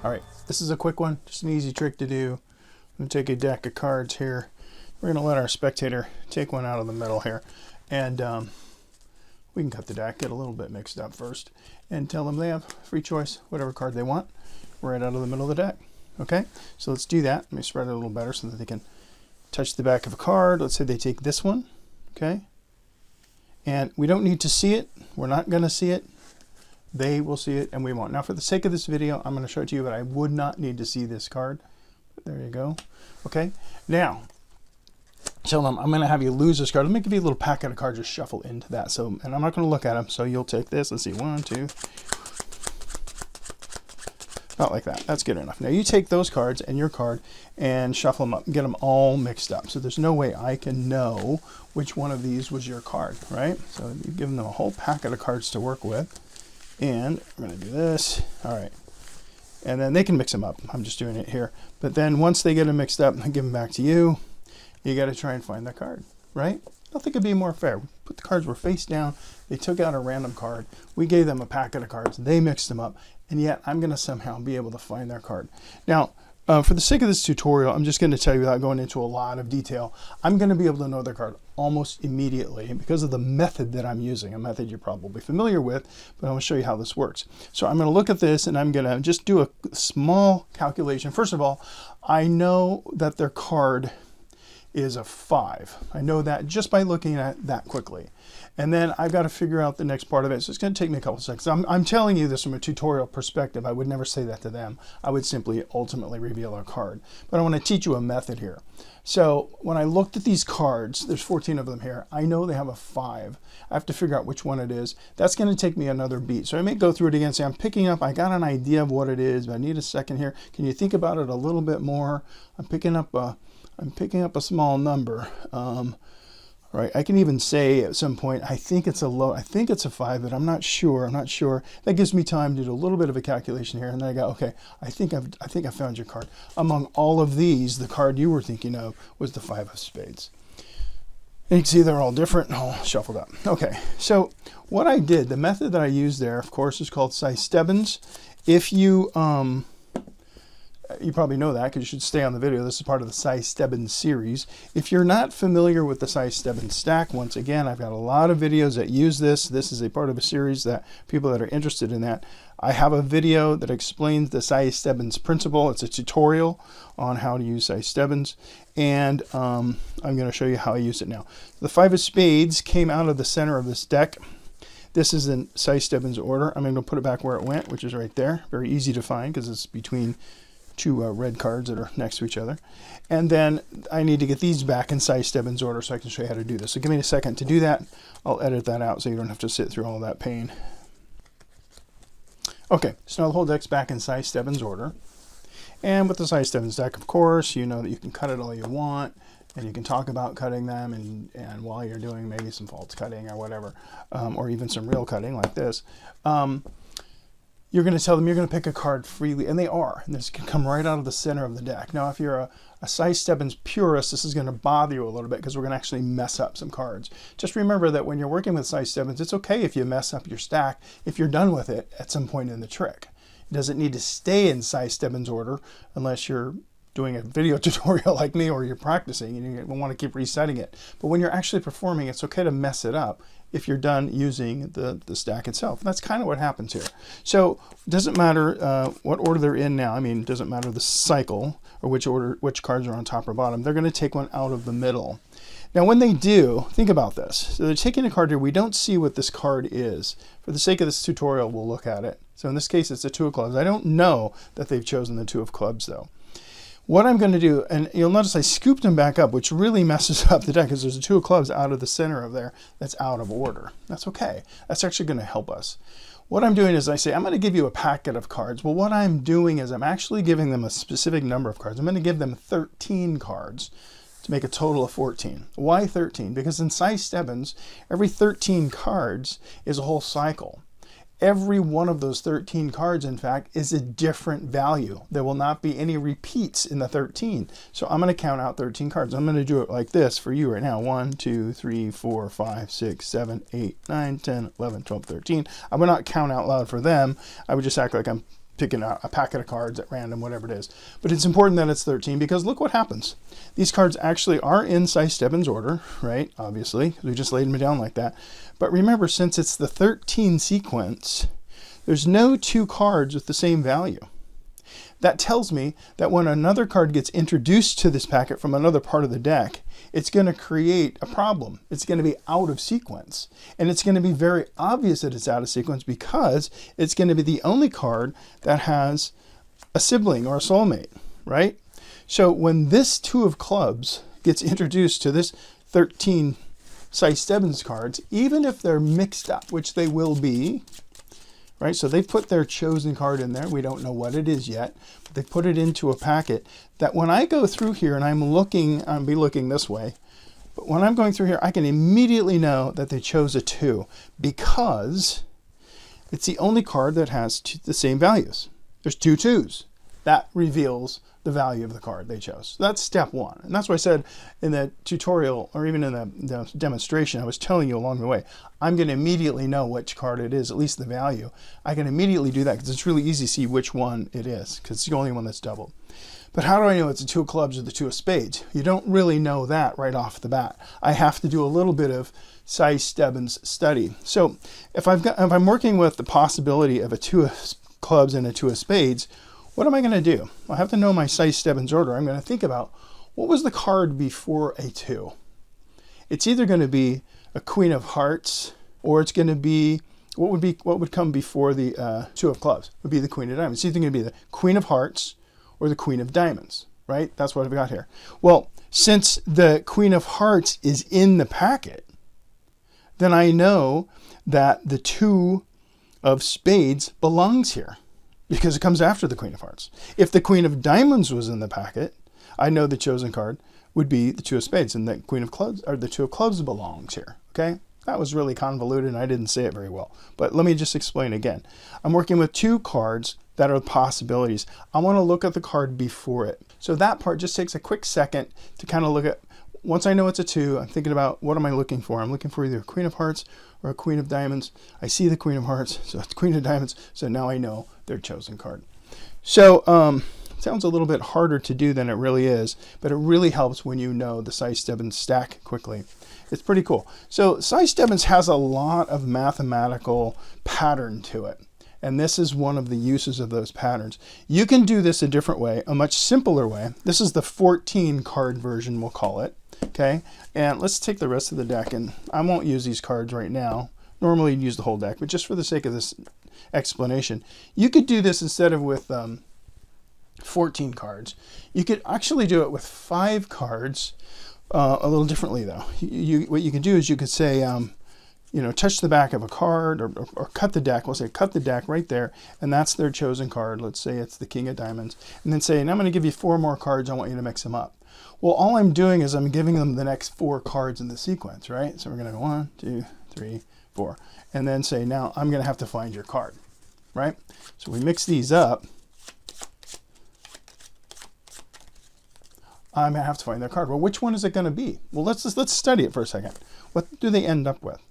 All right, this is a quick one, just an easy trick to do. I'm gonna take a deck of cards here. We're gonna let our spectator take one out of the middle here. And we can cut the deck, get a little bit mixed up first, and tell them they have free choice, whatever card they want, right out of the middle of the deck. Okay, so let's do that. Let me spread it a little better so that they can touch the back of a card. Let's say they take this one, okay? And we don't need to see it. We're not gonna see it. They will see it and we won't. Now for the sake of this video, I'm gonna show it to you, but I would not need to see this card. There you go, okay? Now, tell them I'm gonna have you lose this card. Let me give you a little packet of cards, just shuffle into that. So, and I'm not gonna look at them, so you'll take this. Let's see, 1, 2. Not like that, that's good enough. Now you take those cards and your card and shuffle them up and get them all mixed up. So there's no way I can know which one of these was your card, right? So you give them a whole packet of cards to work with. And we're gonna do this, all right. And then they can mix them up. I'm just doing it here. But then once they get them mixed up, I give them back to you. You gotta try and find that card, right? Nothing could be more fair. Put the cards were face down. They took out a random card. We gave them a packet of cards. They mixed them up. And yet I'm gonna somehow be able to find their card. Now, for the sake of this tutorial, I'm just gonna tell you without going into a lot of detail, I'm gonna be able to know their card almost immediately because of the method that I'm using, a method you're probably familiar with, but I'm gonna show you how this works. So I'm gonna look at this and I'm gonna just do a small calculation. First of all, I know that their card is a 5. I know that just by looking at that quickly. And then I've got to figure out the next part of it. So it's going to take me a couple seconds. I'm telling you this from a tutorial perspective. I would never say that to them. I would simply ultimately reveal a card. But I want to teach you a method here. So when I looked at these cards, there's 14 of them here. I know they have a 5. I have to figure out which one it is. That's going to take me another beat. So I may go through it again and say, I'm picking up, I got an idea of what it is, but I need a second here. Can you think about it a little bit more? I'm picking up a small number. Right, I can even say at some point, I think it's a 5, but I'm not sure. That gives me time to do a little bit of a calculation here, and then I go, okay, I think I found your card. Among all of these, the card you were thinking of was the 5 of spades. And you can see they're all different, all shuffled up. Okay, so what I did, the method that I used there, of course, is called Stebbins. If you you probably know that because you should stay on the video. This is part of the Stebbins series. If you're not familiar with the Stebbins stack, once again, I've got a lot of videos that use this. This is a part of a series that people that are interested in that. I have a video that explains the Stebbins principle. It's a tutorial on how to use Stebbins, and I'm going to show you how I use it now. The 5 of spades came out of the center of this deck. This is in Stebbins order. I'm going to put it back where it went, which is right there. Very easy to find because it's between 2 red cards that are next to each other. And then I need to get these back in Stebbins order so I can show you how to do this. So give me a second to do that. I'll edit that out so you don't have to sit through all that pain. Okay, so now the whole deck's back in Stebbins order. And with the Stebbins deck, of course, you know that you can cut it all you want, and you can talk about cutting them, and while you're doing maybe some false cutting or whatever, or even some real cutting like this, you're going to tell them you're going to pick a card freely, and they are. And this can come right out of the center of the deck. Now, if you're a Stebbins purist, this is going to bother you a little bit because we're going to actually mess up some cards. Just remember that when you're working with Stebbins, it's okay if you mess up your stack if you're done with it at some point in the trick. It doesn't need to stay in Stebbins order unless you're doing a video tutorial like me or you're practicing and you want to keep resetting it. But when you're actually performing, it's okay to mess it up if you're done using the stack itself. And that's kind of what happens here. So it doesn't matter what order they're in now. I mean, it doesn't matter the cycle or which cards are on top or bottom. They're going to take one out of the middle. Now when they do, think about this. So they're taking a card here. We don't see what this card is. For the sake of this tutorial, we'll look at it. So in this case, it's a 2 of clubs. I don't know that they've chosen the 2 of clubs though. What I'm going to do, and you'll notice I scooped them back up, which really messes up the deck because there's a 2 of clubs out of the center of there that's out of order. That's okay. That's actually going to help us. What I'm doing is I say, I'm going to give you a packet of cards. Well, what I'm doing is I'm actually giving them a specific number of cards. I'm going to give them 13 cards to make a total of 14. Why 13? Because in Stebbins, every 13 cards is a whole cycle. Every one of those 13 cards, in fact, is a different value. There will not be any repeats in the 13. So I'm going to count out 13 cards. I'm going to do it like this for you right now. 1, 2, 3, 4, 5, 6, 7, 8, 9, 10, 11, 12, 13. I would not count out loud for them. I would just act like I'm picking out a packet of cards at random, whatever it is. But it's important that it's 13 because look what happens. These cards actually are in Stebbins order, right? Obviously, because we just laid them down like that. But remember, since it's the 13 sequence, there's no two cards with the same value. That tells me that when another card gets introduced to this packet from another part of the deck, it's going to create a problem. It's going to be out of sequence. And it's going to be very obvious that it's out of sequence because it's going to be the only card that has a sibling or a soulmate, right? So when this 2 of clubs gets introduced to this 13 Stebbins cards, even if they're mixed up, which they will be, right? So they've put their chosen card in there. We don't know what it is yet, but they put it into a packet that when I go through here and I'm looking, I'll be looking this way, but when I'm going through here, I can immediately know that they chose a 2 because it's the only card that has the same values. There's 2 2s. That reveals the value of the card they chose. So that's step 1. And that's what I said in the tutorial or even in the demonstration. I was telling you along the way, I'm going to immediately know which card it is, at least the value. I can immediately do that because it's really easy to see which one it is because it's the only one that's doubled. But how do I know it's the 2 of clubs or the 2 of spades? You don't really know that right off the bat. I have to do a little bit of Stebbins study. So if I'm working with the possibility of a 2 of clubs and a 2 of spades, what am I going to do? I have to know my Stebbins order. I'm going to think about what was the card before a 2. It's either going to be a queen of hearts or it's going to be what would come before the 2 of clubs would be the queen of diamonds. It's either going to be the queen of hearts or the queen of diamonds, right? That's what I've got here. Well, since the queen of hearts is in the packet, then I know that the 2 of spades belongs here, because it comes after the queen of hearts. If the queen of diamonds was in the packet, I know the chosen card would be the 2 of spades, and the queen of clubs or the 2 of clubs belongs here. Okay, that was really convoluted and I didn't say it very well, but let me just explain again. I'm working with 2 cards that are possibilities. I want to look at the card before it. So that part just takes a quick second to kind of look at. Once I know it's a 2, I'm thinking about what am I looking for? I'm looking for either a queen of hearts or a queen of diamonds. I see the queen of hearts, so it's queen of diamonds. So now I know their chosen card. So it sounds a little bit harder to do than it really is, but it really helps when you know the Stebbins stack quickly. It's pretty cool. So Stebbins has a lot of mathematical pattern to it. And this is one of the uses of those patterns. You can do this a different way, a much simpler way. This is the 14 card version, we'll call it. Okay, and let's take the rest of the deck, and I won't use these cards right now. Normally you'd use the whole deck, but just for the sake of this explanation, you could do this instead of with 14 cards. You could actually do it with 5 cards, a little differently though. What you can do is you could say, you know, touch the back of a card or cut the deck. We'll say cut the deck right there, and that's their chosen card. Let's say it's the king of diamonds, and then say, and I'm going to give you 4 more cards. I want you to mix them up. Well, all I'm doing is I'm giving them the next 4 cards in the sequence, right? So we're going to go 1, 2, 3, 4, and then say, now I'm going to have to find your card, right? So we mix these up. I'm going to have to find their card. Well, which one is it going to be? Well, let's study it for a second. What do they end up with?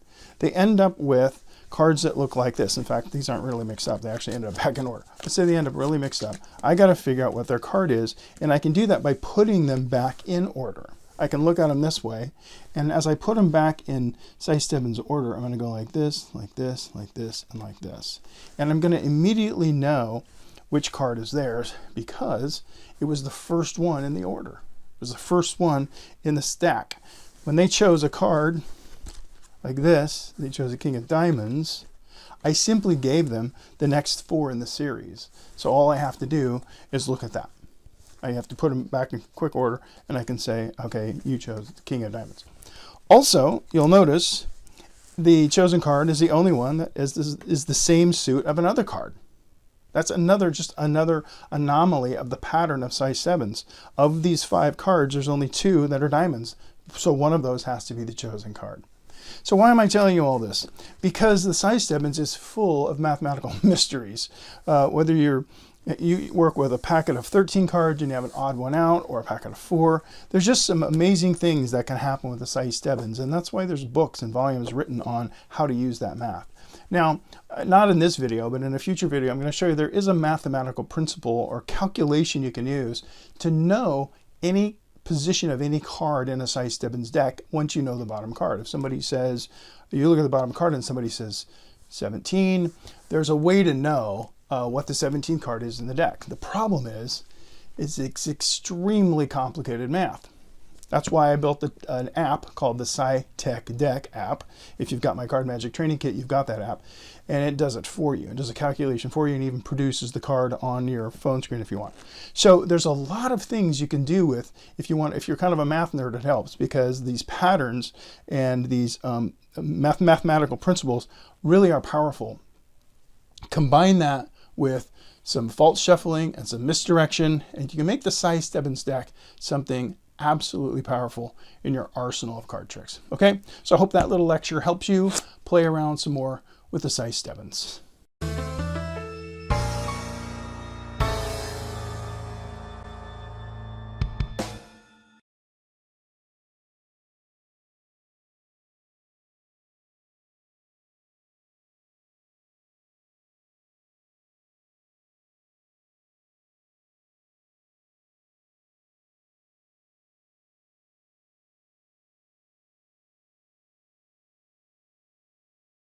They end up with cards that look like this. In fact, these aren't really mixed up. They actually ended up back in order. Let's say they end up really mixed up. I got to figure out what their card is, and I can do that by putting them back in order. I can look at them this way, and as I put them back in Stebbins order, I'm going to go like this, like this, like this, and like this. And I'm going to immediately know which card is theirs because it was the first one in the order. It was the first one in the stack. When they chose a card like this, they chose a king of diamonds, I simply gave them the next 4 in the series. So all I have to do is look at that. I have to put them back in quick order, and I can say, okay, you chose the king of diamonds. Also, you'll notice the chosen card is the only one that is the same suit of another card. That's just another anomaly of the pattern of Stebbins. Of these 5 cards, there's only 2 that are diamonds. So one of those has to be the chosen card. So why am I telling you all this? Because the Stebbins is full of mathematical mysteries. Whether you work with a packet of 13 cards and you have an odd one out, or a packet of 4, there's just some amazing things that can happen with the Stebbins, and that's why there's books and volumes written on how to use that math. Now, not in this video, but in a future video, I'm going to show you there is a mathematical principle or calculation you can use to know any position of any card in a size Stebbins deck once you know the bottom card. If somebody says, you look at the bottom card and somebody says 17, there's a way to know what the 17 card is in the deck. The problem is it's extremely complicated math. That's why I built an app called the SciTech Deck app. If you've got my Card Magic Training Kit, you've got that app. And it does it for you. It does a calculation for you and even produces the card on your phone screen if you want. So there's a lot of things you can do with, if you're kind of a math nerd, it helps, because these patterns and these mathematical principles really are powerful. Combine that with some false shuffling and some misdirection, and you can make the size Stebbins deck something absolutely powerful in your arsenal of card tricks. Okay, so I hope that little lecture helps you play around some more with the size Stebbins.